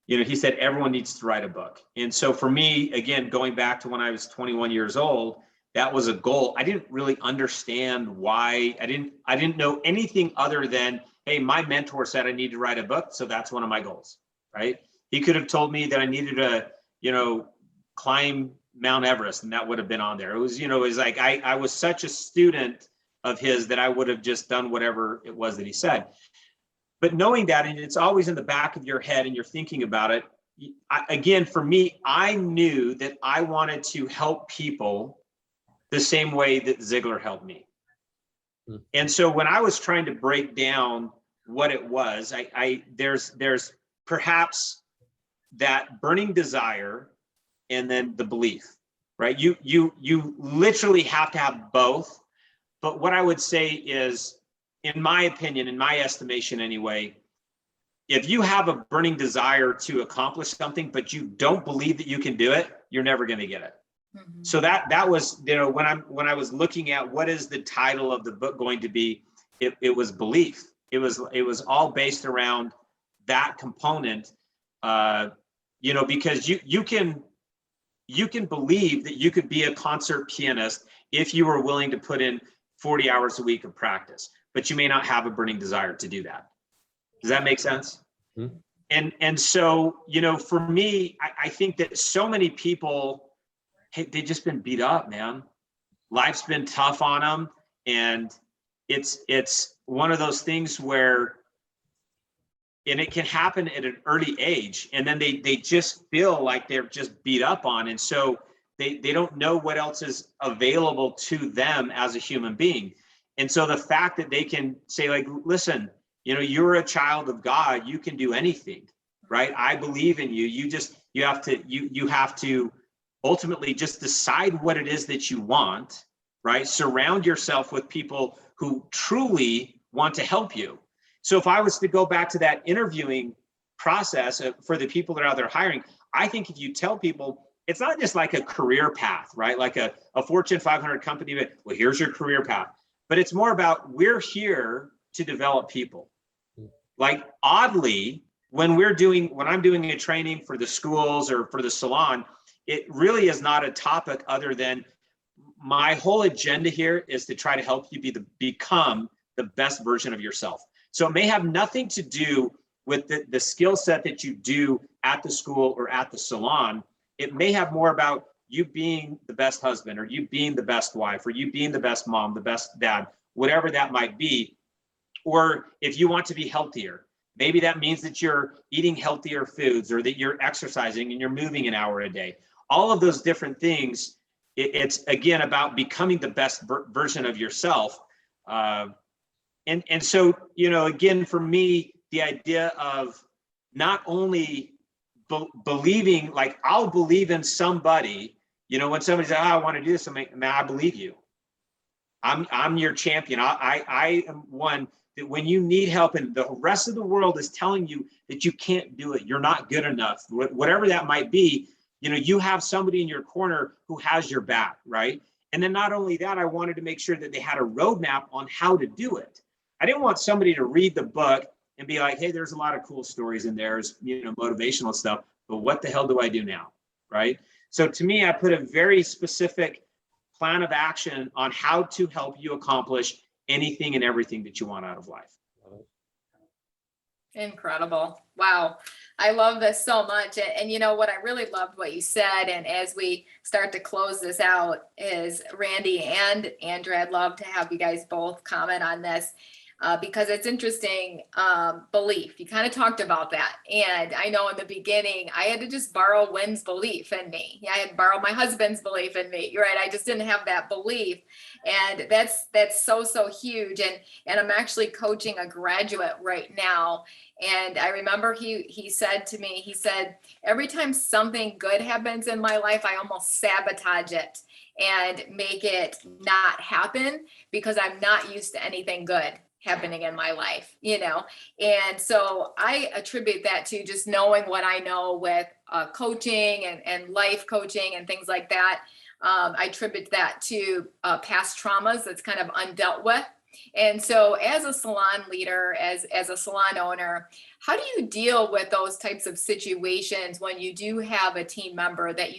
he said everyone needs to write a book. And so for me, again, going back to when I was 21 years old, that was a goal. I didn't really understand why. I didn't know anything other than, hey, my mentor said I need to write a book, so that's one of my goals, right? He could have told me that I needed to, climb Mount Everest, and that would have been on there. It was, it was like I was such a student of his that I would have just done whatever it was that he said. But knowing that, and it's always in the back of your head and you're thinking about it, again, for me, I knew that I wanted to help people the same way that Ziglar helped me. And so when I was trying to break down what it was, there's perhaps that burning desire and then the belief, right? You literally have to have both. But what I would say is, in my opinion, in my estimation anyway, if you have a burning desire to accomplish something, but you don't believe that you can do it, you're never going to get it. Mm-hmm. So that was, when I was looking at what is the title of the book going to be, it was belief. It was all based around that component, because you can believe that you could be a concert pianist if you were willing to put in 40 hours a week of practice, but you may not have a burning desire to do that. Does that make sense? Mm-hmm. And so, for me, I think that so many people, hey, they've just been beat up, man. Life's been tough on them. And it's one of those things where, and it can happen at an early age, and then they just feel like they're just beat up on. And so they don't know what else is available to them as a human being. And so the fact that they can say, like, listen, you're a child of God, you can do anything, right? I believe in you. You have to ultimately just decide what it is that you want, right? Surround yourself with people who truly want to help you. So if I was to go back to that interviewing process for the people that are out there hiring, I think if you tell people, it's not just like a career path, right? Like a Fortune 500 company, but, well, here's your career path. But it's more about, we're here to develop people. Like, oddly, when I'm doing a training for the schools or for the salon, it really is not a topic other than my whole agenda here is to try to help you become the best version of yourself. So it may have nothing to do with the skill set that you do at the school or at the salon. It may have more about you being the best husband, or you being the best wife, or you being the best mom, the best dad, whatever that might be. Or if you want to be healthier, maybe that means that you're eating healthier foods, or that you're exercising and you're moving an hour a day. All of those different things, it's again about becoming the best version of yourself. And so, again, for me, the idea of not only believing, like, I'll believe in somebody, when somebody says, oh, I want to do this, man, I believe you. I'm your champion. I am one that when you need help and the rest of the world is telling you that you can't do it, you're not good enough, whatever that might be, you have somebody in your corner who has your back, right? And then not only that, I wanted to make sure that they had a roadmap on how to do it. I didn't want somebody to read the book and be like, hey, there's a lot of cool stories in there, motivational stuff, but what the hell do I do now, right? So to me, I put a very specific plan of action on how to help you accomplish anything and everything that you want out of life. Incredible. Wow. I love this so much. And what I really loved what you said, and as we start to close this out, is Randy and Andrea, I'd love to have you guys both comment on this. Because it's interesting, belief. You kind of talked about that. And I know in the beginning, I had to just borrow Wynn's belief in me. I had to borrow my husband's belief in me, right? I just didn't have that belief. And that's so huge. And I'm actually coaching a graduate right now. And I remember he said to me, every time something good happens in my life, I almost sabotage it and make it not happen because I'm not used to anything good. happening in my life, and so I attribute that to just knowing what I know with coaching and life coaching and things like that. I attribute that to past traumas that's kind of undealt with. And so as a salon leader, as a salon owner, how do you deal with those types of situations when you do have a team member that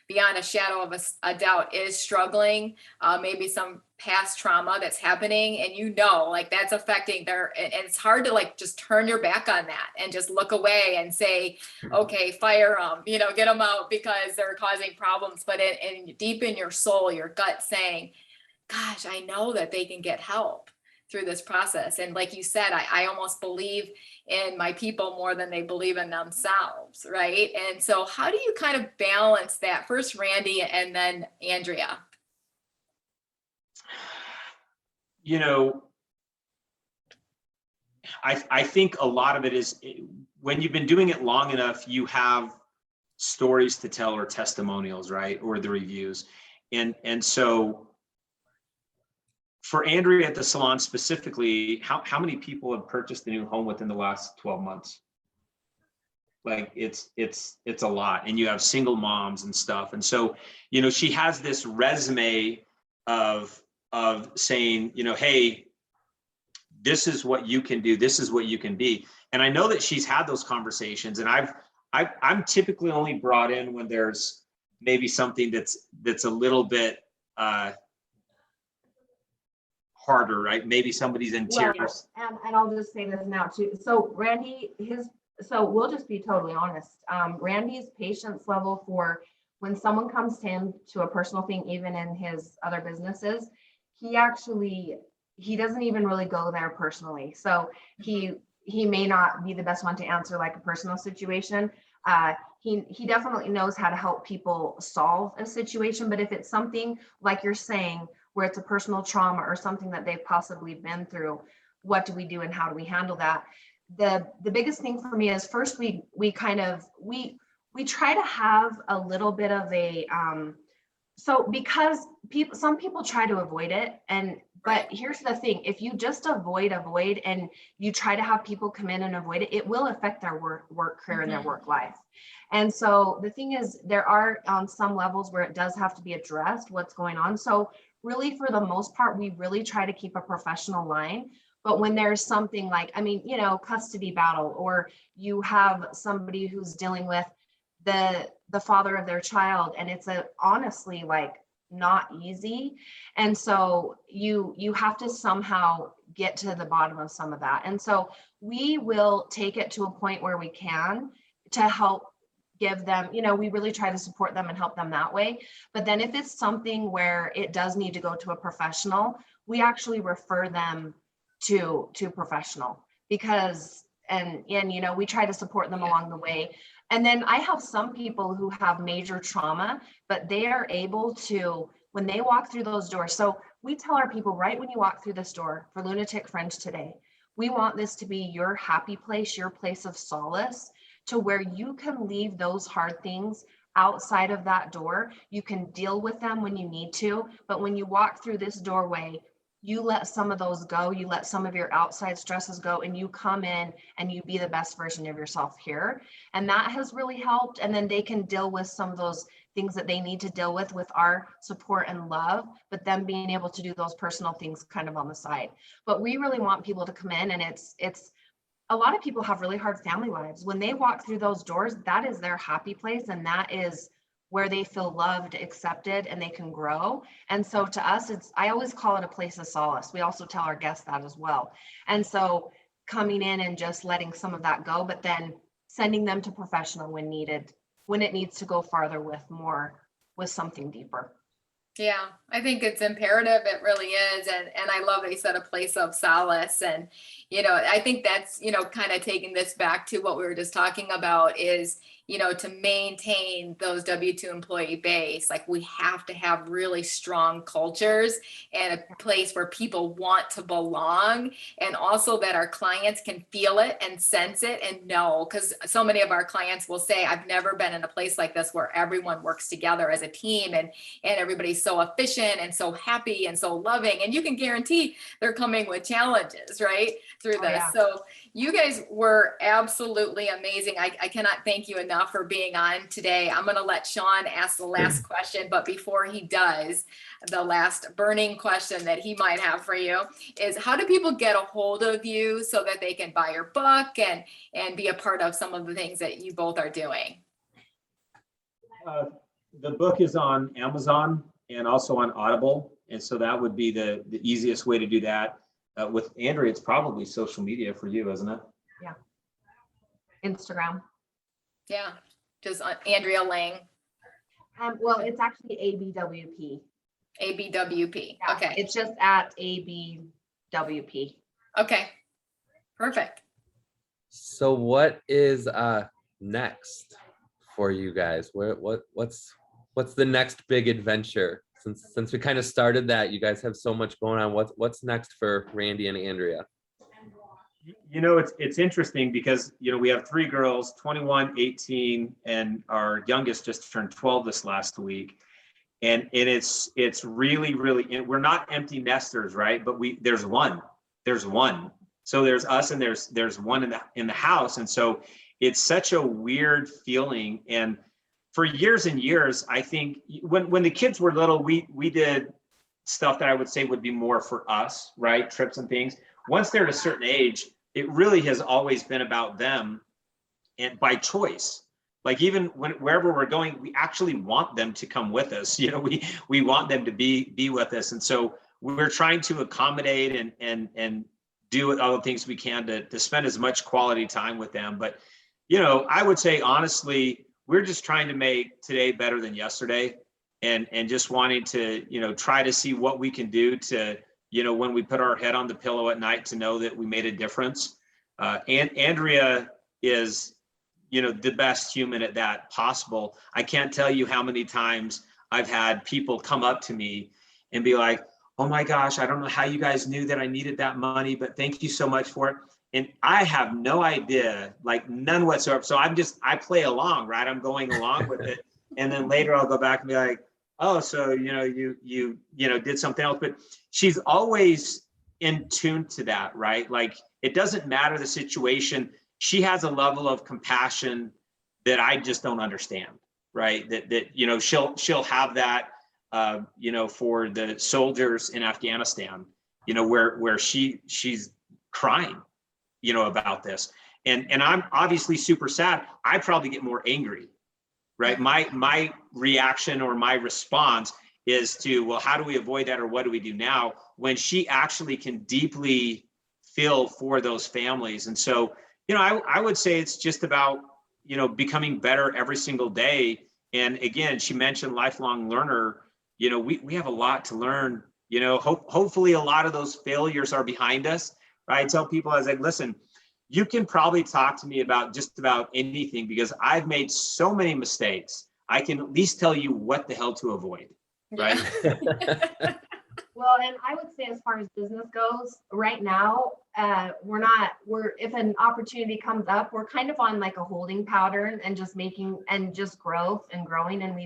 beyond a shadow of a doubt is struggling, maybe some past trauma that's happening, and like that's affecting and it's hard to like just turn your back on that and just look away and say, okay, fire them, get them out because they're causing problems. But deep in your soul, your gut saying, gosh, I know that they can get help through this process. And like you said, I almost believe in my people more than they believe in themselves, right? And so how do you kind of balance that? First Randy and then Andrea. I think a lot of it is when you've been doing it long enough, you have stories to tell or testimonials, right? Or the reviews. And so for Andrea at the salon specifically, how many people have purchased a new home within the last 12 months? Like it's a lot, and you have single moms and stuff. And so, she has this resume of saying, hey, this is what you can do. This is what you can be. And I know that she's had those conversations, and I'm typically only brought in when there's maybe something that's a little bit, harder, right? Maybe somebody's in tears. Well, and I'll just say this now too. So Randy, so we'll just be totally honest. Randy's patience level for when someone comes to him to a personal thing, even in his other businesses, he doesn't even really go there personally. So he may not be the best one to answer like a personal situation. He definitely knows how to help people solve a situation, but if it's something like you're saying, where it's a personal trauma or something that they've possibly been through, what do we do and how do we handle that? The biggest thing for me is first we try to have a little bit of a so because some people try to avoid it, but here's the thing, if you just avoid and you try to have people come in and avoid it, it will affect their work career and their work life. And so the thing is, there are on some levels where it does have to be addressed what's going on. So really, for the most part, we really try to keep a professional line. But when there's something like, custody battle, or you have somebody who's dealing with the father of their child, and it's honestly like not easy. And so you have to somehow get to the bottom of some of that. And so we will take it to a point where we can to help give them, we really try to support them and help them that way. But then if it's something where it does need to go to a professional, we actually refer them to professional, because, and we try to support them along the way. And then I have some people who have major trauma, but they are able to, when they walk through those doors. So we tell our people, right when you walk through this door for Lunatic Fringe today, we want this to be your happy place, your place of solace, to where you can leave those hard things outside of that door. You can deal with them when you need to, but when you walk through this doorway, you let some of those go, you let some of your outside stresses go, and you come in and you be the best version of yourself here. And that has really helped. And then they can deal with some of those things that they need to deal with our support and love, but then being able to do those personal things kind of on the side. But we really want people to come in, and it's a lot of people have really hard family lives. When they walk through those doors, that is their happy place, and that is where they feel loved, accepted, and they can grow. And so to us, I always call it a place of solace. We also tell our guests that as well. And so coming in and just letting some of that go, but then sending them to professional when needed, when it needs to go farther with something deeper. Yeah, I think it's imperative. It really is. And I love that you said a place of solace. And, I think that's, kind of taking this back to what we were just talking about is, to maintain those W-2 employee base, like we have to have really strong cultures and a place where people want to belong, and also that our clients can feel it and sense it and know, because so many of our clients will say, I've never been in a place like this where everyone works together as a team and everybody's so efficient and so happy and so loving. And you can guarantee they're coming with challenges, right? Through this. Yeah. So you guys were absolutely amazing. I cannot thank you enough for being on today. I'm going to let Sean ask the last question, but before he does, the last burning question that he might have for you is, how do people get a hold of you so that they can buy your book and be a part of some of the things that you both are doing? The book is on Amazon and also on Audible. And so that would be the easiest way to do that. With Andrea, it's probably social media for you, isn't it? Yeah. Instagram. Yeah. Just Andrea Lang. Well, it's actually ABWP. ABWP. Yeah, Okay. it's just at ABWP. Okay. Perfect. So what is next for you guys? What's the next big adventure? Since we kind of started that, you guys have so much going on. What's next for Randy and Andrea? You know, it's interesting because, you know, we have 3 girls, 21, 18, and our youngest just turned 12 this last week. And it's really, we're not empty nesters, right? But there's one. So there's us and there's one in the house. And so it's such a weird feeling. And for years and years, I think when the kids were little, we did stuff that I would say would be more for us, right? Trips and things. Once they're at a certain age, it really has always been about them, and by choice. Like even wherever we're going, we actually want them to come with us. You know, we want them to be with us. And so we're trying to accommodate and do all the things we can to spend as much quality time with them. But, you know, I would say honestly, we're just trying to make today better than yesterday, and just wanting to, you know, try to see what we can do to, you know, when we put our head on the pillow at night, to know that we made a difference. And Andrea is, you know, the best human at that possible. I can't tell you how many times I've had people come up to me and be like, oh my gosh, I don't know how you guys knew that I needed that money, but thank you so much for it. And I have no idea, like none whatsoever. So I play along, right? I'm going along with it. And then later I'll go back and be like, oh, so, you know, you know, did something else. But she's always in tune to that, right? Like it doesn't matter the situation. She has a level of compassion that I just don't understand, right? That you know, she'll have that, you know, for the soldiers in Afghanistan, you know, where she's crying, you know, about this. And I'm obviously super sad. I probably get more angry, right? My reaction or my response is to, well, how do we avoid that, or what do we do now? When she actually can deeply feel for those families. And so, you know, I would say it's just about, you know, becoming better every single day. And again, she mentioned lifelong learner. You know, we have a lot to learn. You know, hopefully a lot of those failures are behind us, right? I tell people, I was like, listen, you can probably talk to me about just about anything, because I've made so many mistakes. I can at least tell you what the hell to avoid, right? Yeah. Well, and I would say as far as business goes, right now, if an opportunity comes up, we're kind of on like a holding pattern and just growth and growing. And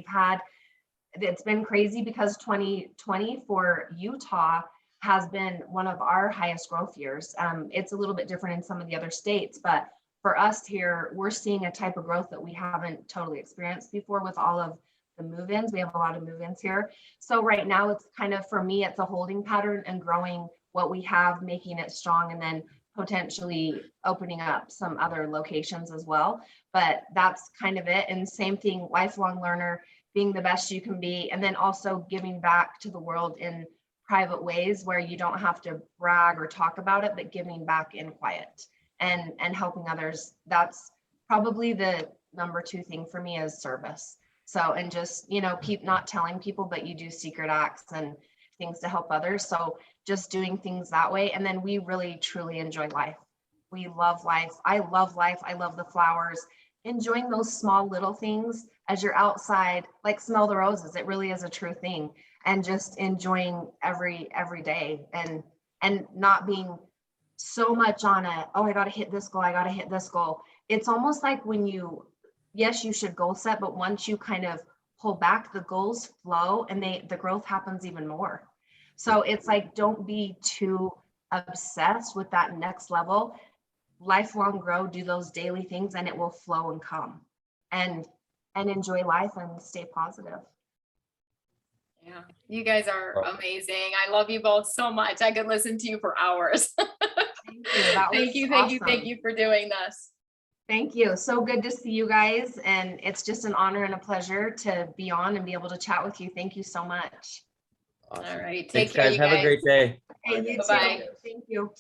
it's been crazy because 2020 for Utah has been one of our highest growth years. It's a little bit different in some of the other states, but for us here, we're seeing a type of growth that we haven't totally experienced before with all of the move-ins. We have a lot of move-ins here. So right now it's kind of, for me, it's a holding pattern and growing what we have, making it strong, and then potentially opening up some other locations as well. But that's kind of it. And same thing, lifelong learner, being the best you can be, and then also giving back to the world in private ways where you don't have to brag or talk about it, but giving back in quiet and helping others. That's probably the number 2 thing for me, is service. So, and just, you know, keep not telling people, but you do secret acts and things to help others. So just doing things that way. And then we really, truly enjoy life. We love life. I love life. I love the flowers, enjoying those small little things as you're outside, like smell the roses. It really is a true thing. And just enjoying every day, and not being so much on I got to hit this goal. I got to hit this goal. It's almost like when yes, you should goal set, but once you kind of pull back, the goals flow and the growth happens even more. So it's like, don't be too obsessed with that next level. Lifelong grow, do those daily things and it will flow and come, and enjoy life and stay positive. Yeah, you guys are amazing. I love you both so much. I could listen to you for hours. Thank you. That was Thank you awesome. for doing this. Thank you. So good to see you guys. And it's just an honor and a pleasure to be on and be able to chat with you. Thank you so much. Awesome. All right. Take Thanks, care, guys. you Have a guys. great day. Hey, you Bye-bye. too. Thank you.